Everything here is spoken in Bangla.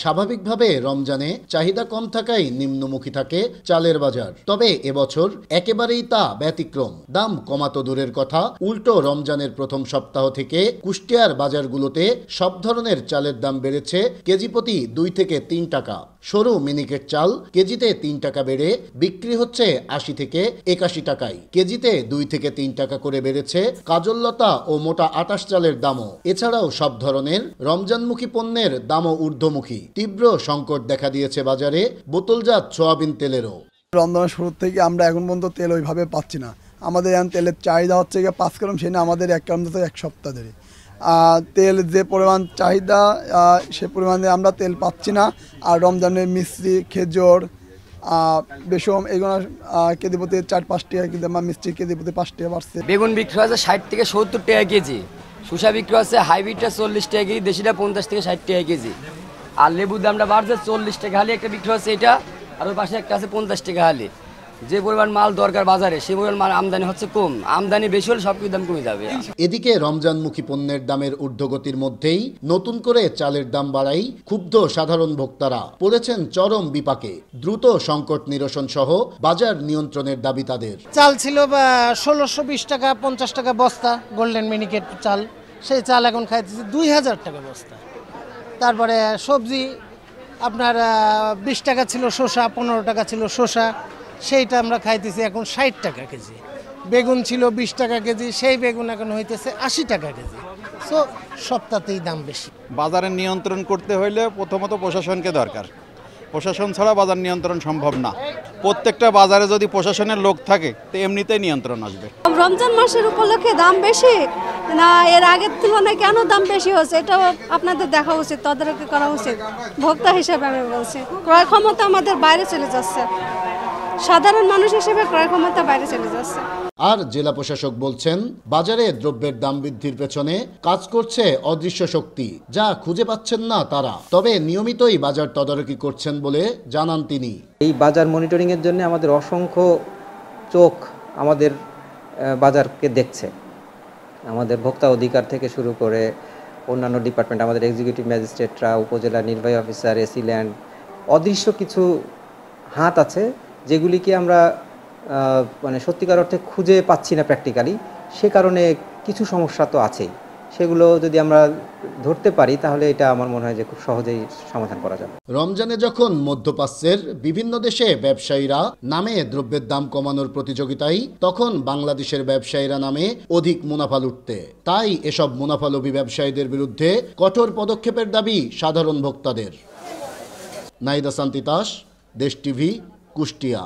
স্বাভাবিকভাবে রমজানে চাহিদা কম থাকায় নিম্নমুখী থাকে চালের বাজার। তবে এবছর একেবারেই তা ব্যতিক্রম। দাম কমাতো দূরের কথা, উল্টো রমজানের প্রথম সপ্তাহ থেকে কুষ্টিয়ার বাজারগুলোতে সব ধরনের চালের দাম বেড়েছে কেজি প্রতি 2 থেকে 3 টাকা। সরু মিনিকেট চাল কেজিতে 3 টাকা বেড়ে বিক্রি হচ্ছে 80 থেকে 81 টাকায়। কেজিতে 2 থেকে 3 টাকা করে বেড়েছে কাজললতা ও মোটা আটাশ চালের দামও। এছাড়াও সব ধরনের রমজানমুখী পণ্যের দামও ঊর্ধ্বমুখী। তীব্র সংকট দেখা দিয়েছে বাজারে বোতলজাত সয়াবিন তেলেরও। রমজানের শুরু থেকে আমরা এখন পর্যন্ত তেল ওইভাবে পাচ্ছি না। আমাদের এখন তেলের চাহিদা হচ্ছে 5 গ্রাম, সেটা আমাদের 1 গ্রাম দিতে 1 সপ্তাহ ধরে। তেল যে পরিমাণ চাহিদা সে পরিমাণে আমরা তেল পাচ্ছি না। আর রমজানের মিষ্টি, খেজুর, বেসম এগুলো কেজি প্রতি 4-5 টাকা, কিন্তু আমার মিষ্টি কেজি প্রতি 5 টাকা বাড়ছে। বেগুন বিক্রি হচ্ছে 60 থেকে 70 টাকা কেজি। শসা বিক্রি হচ্ছে হাইব্রিডটা 40 টাকা কেজি, দেশিটা 50 থেকে 60 টাকা কেজি। আর লেবুর দামটা বাড়ছে 40 টাকা হালি একটা বিক্রি হচ্ছে এটা, আর ওই পাশে একটা আছে 50 টাকা হালি। যে পরিমাণ মাল দরকার বাজারে সেই পরিমাণ মাল আমদানি হচ্ছে কম, আমদানি বেশি হলে সব কিছু দাম কমে যাবে। এদিকে রমজানমুখী পণ্যের দামের ঊর্ধ্বগতির মধ্যেই নতুন করে চালের দাম বাড়াই ক্ষুব্ধ সাধারণ ভোক্তারা পড়েছেন চরম বিপাকে। দ্রুত সংকট নিরসন সহ বাজার নিয়ন্ত্রণের দাবি তাদের। চাল ছিল 1620 টাকা 50 টাকা বস্তা, গোল্ডেন মিনিকেট চাল, সেই চাল এখন খাইতেছে 2000 টাকা বস্তা। তারপরে সবজি আপনার 20 টাকা ছিল শসা, 15 টাকা ছিল শসা, সেইটা আমরা খাইতেছি এখন 60 টাকা কেজি। বেগুন ছিল 20 টাকা কেজি, সেই বেগুন এখন হইতেছে 80 টাকা কেজি। সো সপ্তাহতেই দাম বেশি। বাজারের নিয়ন্ত্রণ করতে হইলে প্রথমত প্রশাসনকে দরকার। প্রশাসন ছাড়া বাজার নিয়ন্ত্রণ সম্ভব না। প্রত্যেকটা বাজারে যদি প্রশাসনের লোক থাকে তো এমনিতেই নিয়ন্ত্রণ আসবে। রমজান মাসের উপলক্ষে দাম বেশি না, এর আগের তুলনায় কেন দাম বেশি হচ্ছে এটাও আপনাদের দেখা উচিত, তদারকি করা উচিত। ভোক্তা হিসেবে আমি বলছি, ক্রয় ক্ষমতা আমাদের বাইরে চলে যাচ্ছে, সাধারণ মানুষ হিসেবে ক্রয় ক্ষমতা বাইরে চলে যাচ্ছে। আর জেলা প্রশাসক বলছেন, বাজারে দ্রব্যের দাম বৃদ্ধির পেছনে কাজ করছে অদৃশ্য শক্তি, যা খুঁজে পাচ্ছেন না তারা। তবে নিয়মিতই বাজার তদারকি করছেন বলে জানান তিনি। এই বাজার মনিটরিং এর জন্য আমাদের অসংখ্য চোখ আমাদের বাজারকে দেখছে। আমাদের ভোক্তা অধিকার থেকে শুরু করে অন্যান্য ডিপার্টমেন্ট, আমাদের এক্সিকিউটিভ ম্যাজিস্ট্রেটরা, উপজেলা নির্বাহী অফিসার, এসি ল্যান্ড, অদৃশ্য কিছু হাত আছে যেগুলিকে আমরা মানে সত্যিকার অর্থে খুঁজে পাচ্ছি না প্র্যাকটিক্যালি। সে কারণে কিছু সমস্যা তো আছেই, সেগুলো যদি আমরা ধরতে পারি তাহলে এটা আমার মনে হয় যে খুব সহজেই সমাধান করা যাবে। রমজানে যখন মধ্যপ্রাচ্যের বিভিন্ন দেশে ব্যবসায়ীরা নামে দ্রব্যের দাম কমানোর প্রতিযোগিতায়, তখন বাংলাদেশের ব্যবসায়ীরা নামে অধিক মুনাফা লুটতে। তাই এসব মুনাফালোভী ব্যবসায়ীদের বিরুদ্ধে কঠোর পদক্ষেপের দাবি সাধারণ ভোক্তাদের। নাইদা শান্তি দাস, দেশ টিভি, কুষ্টিয়া।